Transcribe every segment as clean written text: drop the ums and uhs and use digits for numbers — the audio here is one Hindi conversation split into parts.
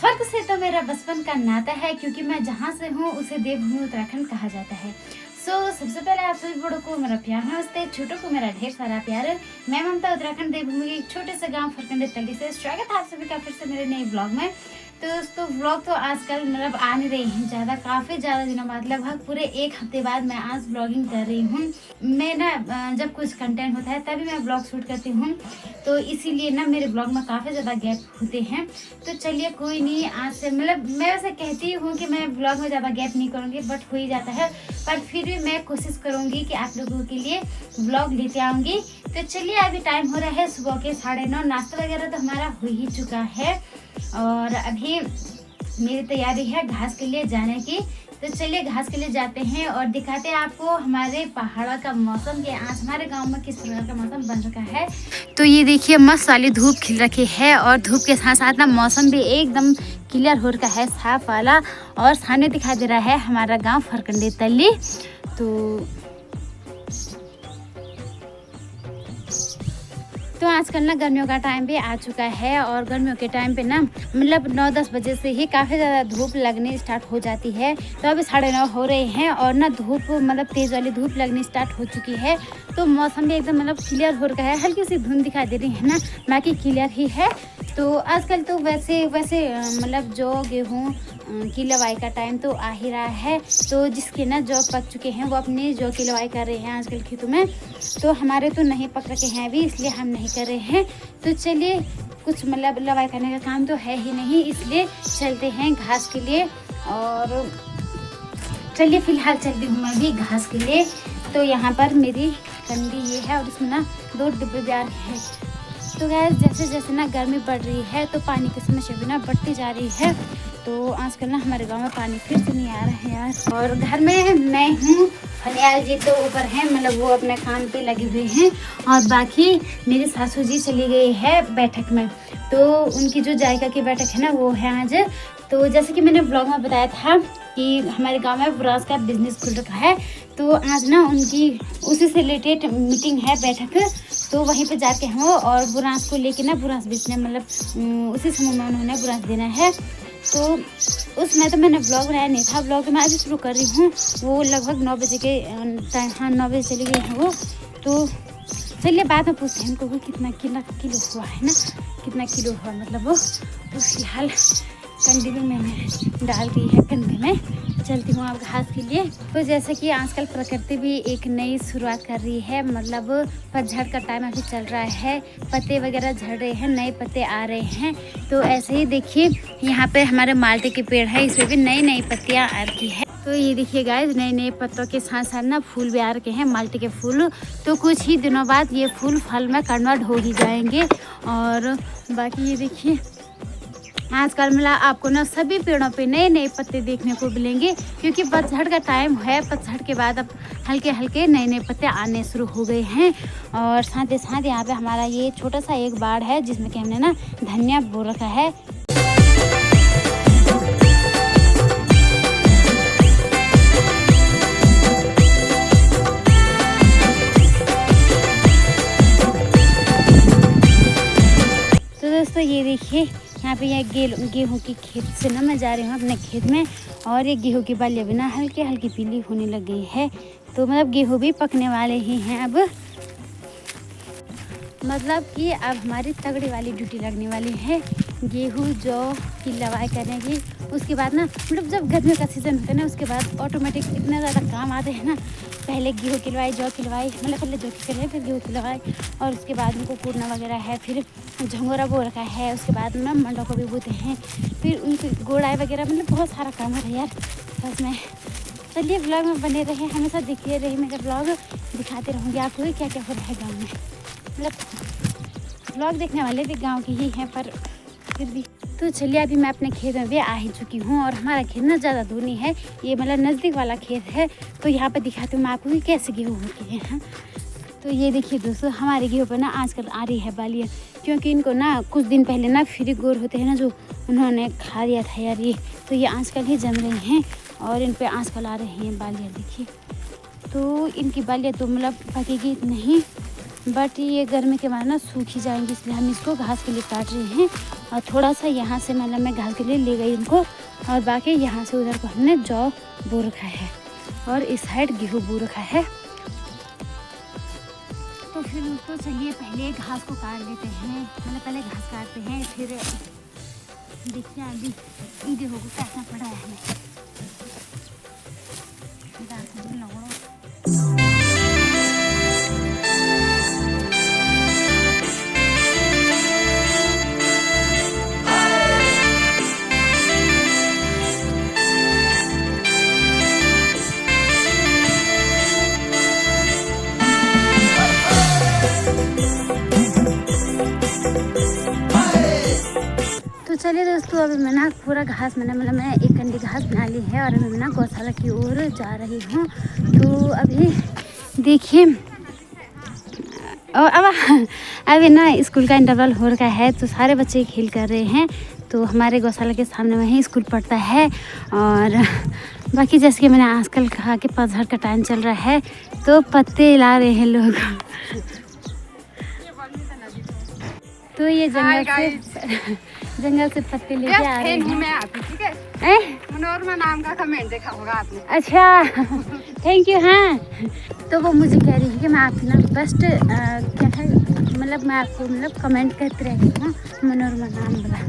स्वर्ग से तो मेरा बचपन का नाता है, क्योंकि मैं जहाँ से हूँ उसे देवभूमि उत्तराखंड कहा जाता है। सबसे पहले आप सभी बड़ों को मेरा प्यार नमस्ते, छोटों को मेरा ढेर सारा प्यार। मैं ममता उत्तराखंड देवभूमि के एक छोटे से गांव फरकंडे तल्ली से स्वागत है आप सभी का फिर से मेरे नए ब्लॉग में। तो दोस्तों ब्लॉग तो आजकल मतलब आ नहीं रही हैं ज़्यादा, काफ़ी ज़्यादा दिनों बाद, लगभग पूरे एक हफ्ते बाद मैं आज ब्लॉगिंग कर रही हूँ। मैं ना जब कुछ कंटेंट होता है तभी मैं ब्लॉग शूट करती हूँ, तो इसीलिए ना मेरे ब्लॉग में काफ़ी ज़्यादा गैप होते हैं। तो चलिए कोई नहीं, आज से मतलब मैं वैसे कहती हूँ कि मैं ब्लॉग में ज़्यादा गैप नहीं करूँगी, बट हो ही जाता है। पर फिर भी मैं कोशिश करूँगी कि आप लोगों के लिए ब्लॉग लेते आऊँगी। तो चलिए अभी टाइम हो रहा है सुबह के 9:30। नाश्ता वगैरह तो हमारा हो ही चुका है और अभी मेरी तैयारी है घास के लिए जाने की। तो चलिए घास के लिए जाते हैं और दिखाते हैं आपको हमारे पहाड़ों का मौसम कि आज हमारे गांव में किस प्रकार का मौसम बन रखा है। तो ये देखिए मस्त वाली धूप खिल रखी है और धूप के साथ साथ ना मौसम भी एकदम क्लियर हो रखा है, साफ वाला। और सामने दिखाई दे रहा है हमारा गांव फरकंडे तल्ली। तो आजकल ना गर्मियों का टाइम भी आ चुका है और गर्मियों के टाइम पे ना मतलब 9-10 बजे से ही काफ़ी ज़्यादा धूप लगनी स्टार्ट हो जाती है। तो अभी 9:30 हो रहे हैं और ना धूप मतलब तेज़ वाली धूप लगनी स्टार्ट हो चुकी है। तो मौसम भी एकदम मतलब क्लियर हो रहा है, हल्की सी धुंध दिखाई दे रही है ना, बाकी क्लियर ही है। तो आजकल तो वैसे मतलब जो गेहूँ की लवाई का टाइम तो आ ही रहा है। तो जिसके ना जौ पक चुके हैं वो अपनी जौ की लवाई कर रहे हैं आजकल खेतों में। तो हमारे तो नहीं पक रखे हैं अभी, इसलिए हम नहीं कर रहे हैं। तो चलिए कुछ मतलब लवाई करने का काम तो है ही नहीं, इसलिए चलते हैं घास के लिए। और चलिए फिलहाल चलती हूँ मैं भी घास के लिए। तो यहाँ पर मेरी कंडी ये है और इसमें ना 2 डिब्बे भी आ रहे हैं। तो गैस जैसे जैसे ना गर्मी बढ़ रही है तो पानी की समस्या भी ना बढ़ती जा रही है। तो आजकल ना हमारे गांव में पानी फिर से नहीं आ रहा है यार। और घर में मैं हूँ, फनियाल जी तो ऊपर हैं, मतलब वो अपने काम पे लगे हुए हैं। और बाकी मेरी सासू जी चली गई है बैठक में। तो उनकी जो जायका की बैठक है ना वो है आज। तो जैसे कि मैंने ब्लॉग में बताया था कि हमारे गांव में बुरास का बिजनेस खुल रखा है। तो आज ना उनकी उसी से रिलेटेड मीटिंग है, बैठक। तो वहीं पे जाके हम और बुरास को लेके ना बुरास बेचने मतलब उसी समय में उन्होंने बुरास देना है। तो उसमें तो मैंने ब्लॉग बनाया नहीं था, ब्लॉग मैं अभी शुरू कर रही हूँ। वो लगभग 9 बजे के टाइम, हाँ 9 बजे चली गई है वो। तो चलिए बाद में पूछते हैं उनको वो कितना किलो हुआ है ना, कितना किलो हुआ मतलब वो। तो फिलहाल कंडी में मैंने डाल दी है, कंधे में चलती हूँ अब घास के लिए। तो जैसे कि आजकल प्रकृति भी एक नई शुरुआत कर रही है, मतलब पतझड़ का टाइम अभी चल रहा है, पत्ते वगैरह झड़ रहे हैं, नए पत्ते आ रहे हैं। तो ऐसे ही देखिए यहाँ पे हमारे माल्टे के पेड़ है, इसमें भी नई नई पत्तियाँ आ रही है। तो ये देखिए गाइस नए नए पत्तों के साथ साथ ना फूल भी आ रखे हैं, माल्टे के फूल। तो कुछ ही दिनों बाद ये फूल फल में कन्वर्ट हो ही जाएंगे। और बाकी ये देखिए आजकल मतलब आपको ना सभी पेड़ों पे नए नए पत्ते देखने को मिलेंगे, क्योंकि पतझड़ का टाइम है। पतझड़ के बाद अब हल्के हल्के नए नए पत्ते आने शुरू हो गए हैं। और साथ ही साथ यहाँ पे हमारा ये छोटा सा एक बाड़ है जिसमें कि हमने ना धनिया बो रखा है। तो दोस्तों ये देखिए यहाँ पे यह गेहूँ की खेत से ना मैं जा रही हूँ अपने खेत में। और ये गेहूँ की बालियाँ भी ना हल्की हल्की पीली होने लग गई है। तो मतलब गेहूँ भी पकने वाले ही हैं अब, मतलब कि अब हमारी तगड़ी वाली ड्यूटी लगने वाली है। गेहूँ जौ की लवाई करने की, उसके बाद ना मतलब जब गर्मी का सीज़न होता है ना उसके बाद ऑटोमेटिक इतना ज़्यादा काम आते हैं ना। पहले गेहूँ की लवाई, जौ की लवाई, मतलब पहले जौ की लवाई फिर गेहूँ की लवाई, और उसके बाद उनको कूटना वगैरह है, फिर झंगोरा बो रखा है, उसके बाद में मंडों को भी बोते हैं, फिर उनकी गोड़ाई वगैरह, मतलब बहुत सारा काम है यार बस में। चलिए ब्लॉग में बने रहे, हमेशा दिखते रहे मेरे ब्लॉग, दिखाते रहूँगी आपको क्या क्या हो रहा है गाँव में। मतलब ब्लॉग देखने वाले भी गाँव के ही हैं पर फिर भी। तो चलिए अभी मैं अपने खेत में भी आ ही चुकी हूँ और हमारा खेत ना ज़्यादा दूर नहीं है, ये मतलब नज़दीक वाला खेत है। तो यहाँ पर दिखाती हूँ मैं आपको कि कैसे गेहूँ होती हैं। तो ये देखिए दोस्तों हमारे गेहूँ पर ना आजकल आ रही है बालियाँ, क्योंकि इनको ना कुछ दिन पहले ना फ्री गोर होते हैं ना जो उन्होंने खा दिया था यार ये, तो ये आजकल ही जम रहे हैं और इन पर आजकल आ रही हैं बालियाँ देखिए। तो इनकी बालियाँ तो मतलब पकेगी नहीं, बट ये गर्मी के बाद ना सूखी जाएंगी, इसलिए हम इसको घास के लिए काट रहे हैं। और थोड़ा सा यहाँ से मतलब मैं घास के लिए ले गई उनको, और बाकी यहाँ से उधर को हमने जौ बो रखा है और इस साइड गेहूँ बो रखा है। तो फिर उसको चलिए पहले घास को काट लेते हैं, मतलब पहले घास काटते हैं, फिर देखिए अभी गेहूँ को काटना पड़ा है हमें। तो चलिए दोस्तों, अभी मैं ना पूरा घास मतलब मैं एक कंडी घास बना ली है और मैं ना गौशाला की ओर जा रही हूँ। तो अभी देखिए, और अब अभी ना स्कूल का इंटरवल हो रखा है, तो सारे बच्चे खेल कर रहे हैं। तो हमारे गौशाला के सामने में ही स्कूल पड़ता है। और बाकी जैसे कि मैंने आजकल कहा कि पतझड़ का टाइम चल रहा है, तो पत्ते ला रहे हैं लोग। तो ये जंगल से पत्ते लेके आ रहे हैं। मैं आती, ठीक है? मनोरमा नाम का कमेंट देखा होगा आपने। अच्छा, थैंक यू। हाँ, तो वो मुझे कह रही है कि मैं आपकी ना बेस्ट क्या है, मतलब मैं आपको मतलब कमेंट करती रहती हूँ मनोरमा नाम वाला।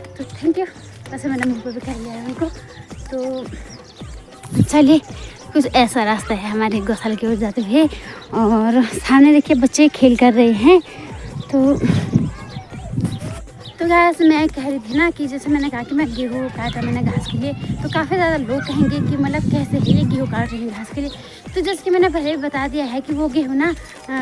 तो थैंक यू। वैसे मैंने मुझको भी कह लिया है उनको। तो चलिए, कुछ ऐसा रास्ता है हमारे गौशाला की ओर जाते हुए, और सामने देखिए बच्चे खेल कर रहे हैं। तो गाइस मैं कह रही थी ना कि जैसे मैंने कहा कि मैं गेहूँ काटा मैंने घास के लिए, तो काफ़ी ज़्यादा लोग कहेंगे कि मतलब कैसे है ये गेहूँ काट रहे हैं घास के लिए। तो जैसे कि मैंने पहले भी बता दिया है कि वो गेहूँ ना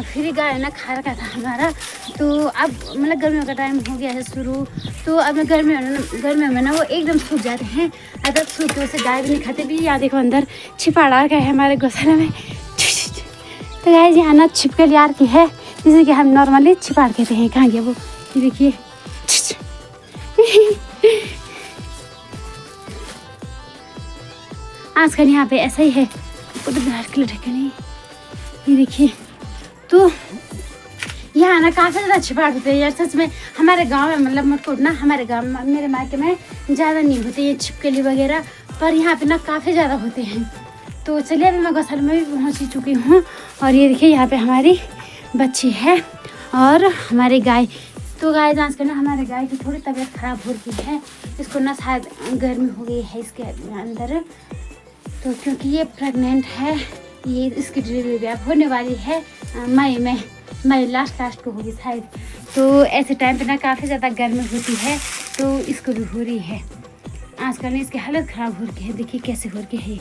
फिर गाय ना खा रखा था हमारा। तो अब मतलब गर्मियों का टाइम हो गया है शुरू, तो अब गर्मियों में ना वो एकदम सूख जाते हैं। अगर सूखते वैसे गाय भी नहीं खाते भी। यहाँ देखो अंदर छिपाड़ा गया है हमारे गौशाला में। तो गाय यहाँ ना छिपकली यार की है, जिसे कि हम नॉर्मली छिपाड़ कहते हैं। कहाँ गया वो, ये देखिए। आजकल यहाँ पे ऐसा ही है, उधर बाहर के लड़के नहीं। ये देखिए, तो यहाँ ना काफ़ी ज़्यादा छिपाड़ होते हैं यार सच में। हमारे गांव में मतलब मटकोट ना, हमारे गांव में मेरे मायके में ज़्यादा नहीं होते ये छिपकली वगैरह, पर यहाँ पे ना काफ़ी ज़्यादा होते हैं। तो चलिए अभी मैं गौशाला में भी पहुँच ही चुकी हूँ, और ये देखिए यहाँ पे हमारी बच्ची है और हमारी गाय। तो गाय जांच करना, हमारे गाय की थोड़ी तबीयत ख़राब हो रही है। इसको ना शायद गर्मी हो गई है इसके अंदर, तो क्योंकि ये प्रेग्नेंट है, ये इसकी डिलीवरी अब होने वाली है मई लास्ट को होगी शायद। तो ऐसे टाइम पे ना काफ़ी ज़्यादा गर्मी होती है, तो इसको भी हो रही है। आजकल ना इसकी हालत ख़राब हो रही है, देखिए कैसे हो रही है।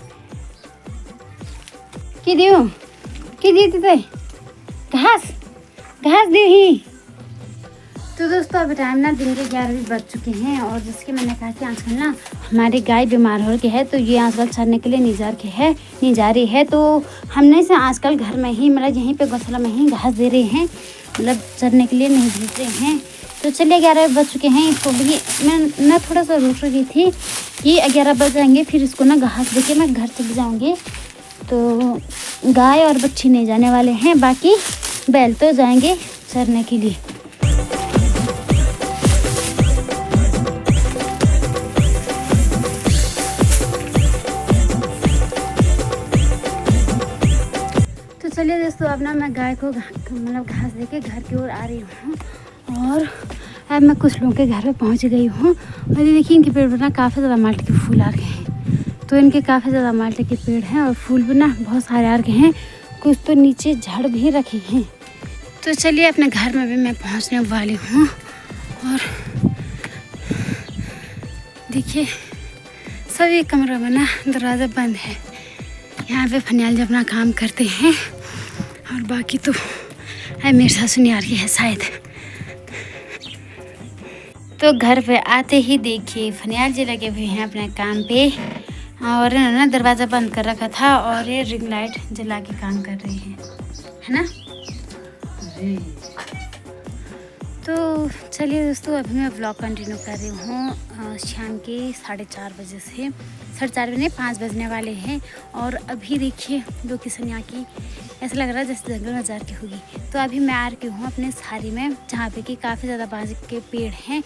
कि दी तुझे घास दी ही। तो दोस्तों अभी टाइम ना दिन के 11 बज चुके हैं, और जैसे कि मैंने कहा कि आजकल ना हमारी गाय बीमार हो रही है, तो ये आजकल चरने के लिए नहीं जा रही है। तो हमने इसे आजकल घर में ही मतलब यहीं पे गौशाला में ही घास दे रहे हैं, मतलब चरने के लिए नहीं भेज रहे हैं। तो चलिए 11 बज चुके हैं, इसको भी मैं ना थोड़ा सा रुक रही थी कि 11 बज जाएंगे, फिर इसको ना घास दे के मैं घर चली जाऊँगी। तो गाय और बच्ची नहीं जाने वाले हैं, बाकी बैल तो जाएंगे चरने के लिए। चलिए दोस्तों, अब ना मैं गाय को मतलब घास देके घर की ओर आ रही हूँ, और अब मैं कुछ लोगों के घर पे पहुँच गई हूँ। और ये देखिए इनके पेड़ पर ना काफ़ी ज़्यादा माल्टे के फूल आ रखे हैं। तो इनके काफ़ी ज़्यादा माल्टे के पेड़ हैं और फूल भी ना बहुत सारे आ रखे हैं, कुछ तो नीचे झड़ भी रखे हैं। तो चलिए अपने घर में भी मैं पहुँचने वाली हूँ, और देखिए सभी कमरों में ना दरवाज़ा बंद है। यहाँ पे फनियाल जब अपना काम करते हैं, और बाकी तो मेरे सासू नहीं आ रही है शायद। तो घर पे आते ही देखिए फनियाल जी लगे हुए हैं अपने काम पे, और इन्होंने दरवाज़ा बंद कर रखा था, और ये रिंग लाइट जला के काम कर रहे हैं, है ना जी। तो चलिए दोस्तों, अभी मैं व्लॉग कंटिन्यू कर रही हूँ शाम के 4:30 बजे से, 4:30 बजे 5 बजने वाले हैं। और अभी देखिए लोकेशन यहाँ की ऐसा लग रहा है जैसे जंगल बाजार की होगी। तो अभी मैं आ रही हूँ अपने सारी में, जहाँ पे कि काफ़ी ज़्यादा बांज के पेड़ हैं।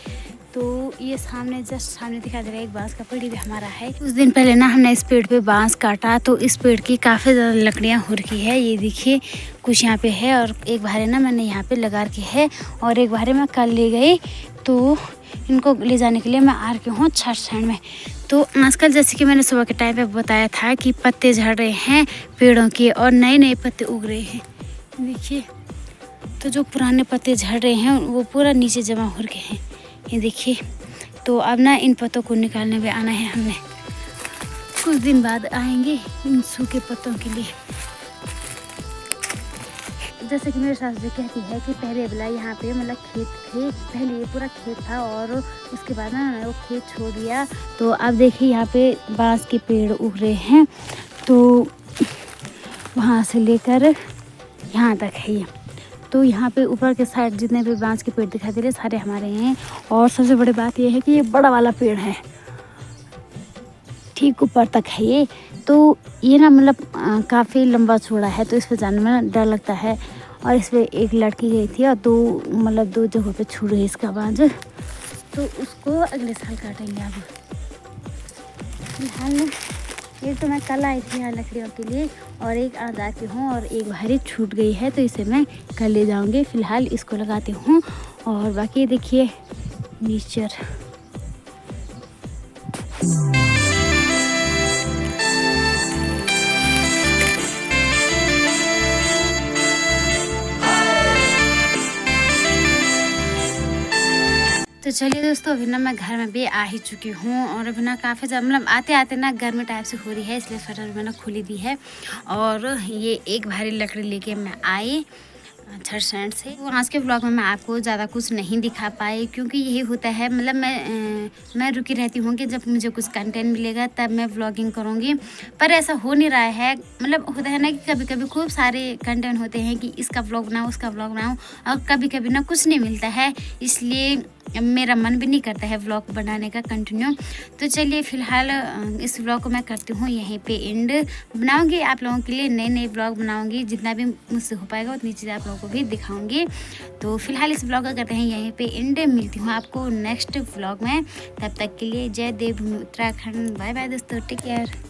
तो ये सामने जस्ट सामने दिखा दे रहा है एक बांस का पेड़ भी हमारा है। कुछ दिन पहले ना हमने इस पेड़ पे बांस काटा तो इस पेड़ की काफ़ी ज़्यादा लकड़ियाँ हो रखी है। ये देखिए कुछ यहाँ पे है और एक भारे ना मैंने यहाँ पे लगा रखी है और एक भारे मैं कल ले गई तो इनको ले जाने के लिए मैं आ रही हूँ छठ साइड में। तो आजकल जैसे कि मैंने सुबह के टाइम पे बताया था कि पत्ते झड़ रहे हैं पेड़ों के और नए नए पत्ते उग रहे हैं। देखिए तो जो पुराने पत्ते झड़ रहे हैं वो पूरा नीचे जमा हो गए हैं, ये देखिए। तो अब ना इन पत्तों को निकालने भी आना है हमने, कुछ दिन बाद आएंगे इन सूखे पत्तों के लिए। जैसे कि मेरे सास जी कहती है कि पहले वाला यहाँ पे मतलब खेत थे, पहले ये पूरा खेत था और उसके बाद ना वो खेत छोड़ दिया। तो अब देखिए यहाँ पे बांस के पेड़ उग रहे हैं, तो वहाँ से लेकर यहाँ तक है ये। तो यहाँ पे ऊपर के साइड जितने भी बांस के पेड़ दिखाई दे रहे सारे हमारे हैं। और सबसे बड़ी बात यह है कि ये बड़ा वाला पेड़ है, ठीक ऊपर तक है ये। तो ये ना मतलब काफ़ी लंबा चौड़ा है तो इस पर जाने में ना डर लगता है। और इस पर एक लड़की गई थी और दो जगहों पे छूट गई इसका बांझ, तो उसको अगले साल काटेंगे। अब फिलहाल ये तो मैं कल आई थी यहाँ लकड़ियों के लिए और एक आज आती हूँ और एक भारी छूट गई है तो इसे मैं कल ले जाऊँगी। फ़िलहाल इसको लगाती हूँ और बाकी देखिए नेचर। तो चलिए दोस्तों अभी ना मैं घर में भी आ ही चुकी हूँ और अभी ना काफ़ी ज़्यादा मतलब आते आते ना गर्मी टाइप से हो रही है, इसलिए स्वेटर मैंने खुली दी है। और ये एक भारी लकड़ी लेके मैं आई छठ साइड से। और आज के ब्लॉग में मैं आपको ज़्यादा कुछ नहीं दिखा पाई क्योंकि यही होता है, मतलब मैं रुकी रहती हूँ कि जब मुझे कुछ कंटेंट मिलेगा तब मैं व्लॉगिंग करूँगी, पर ऐसा हो नहीं रहा है। मतलब होता है ना कि कभी कभी खूब सारे कंटेंट होते हैं कि इसका व्लॉग बनाओ उसका व्लॉग बनाओ और कभी कभी ना कुछ नहीं मिलता है, इसलिए मेरा मन भी नहीं करता है व्लॉग बनाने का कंटिन्यू। तो चलिए फ़िलहाल इस व्लॉग को मैं करती हूँ यहीं पे एंड। बनाऊँगी आप लोगों के लिए नए नए व्लॉग बनाऊँगी, जितना भी मुझसे हो पाएगा उतनी चीज़ें आप लोगों को भी दिखाऊँगी। तो फ़िलहाल इस व्लॉग का करते हैं यहीं पे एंड। मिलती हूँ आपको नेक्स्ट व्लॉग में, तब तक के लिए जय देवभूमि उत्तराखंड। बाय बाय दोस्तों, टेक केयर।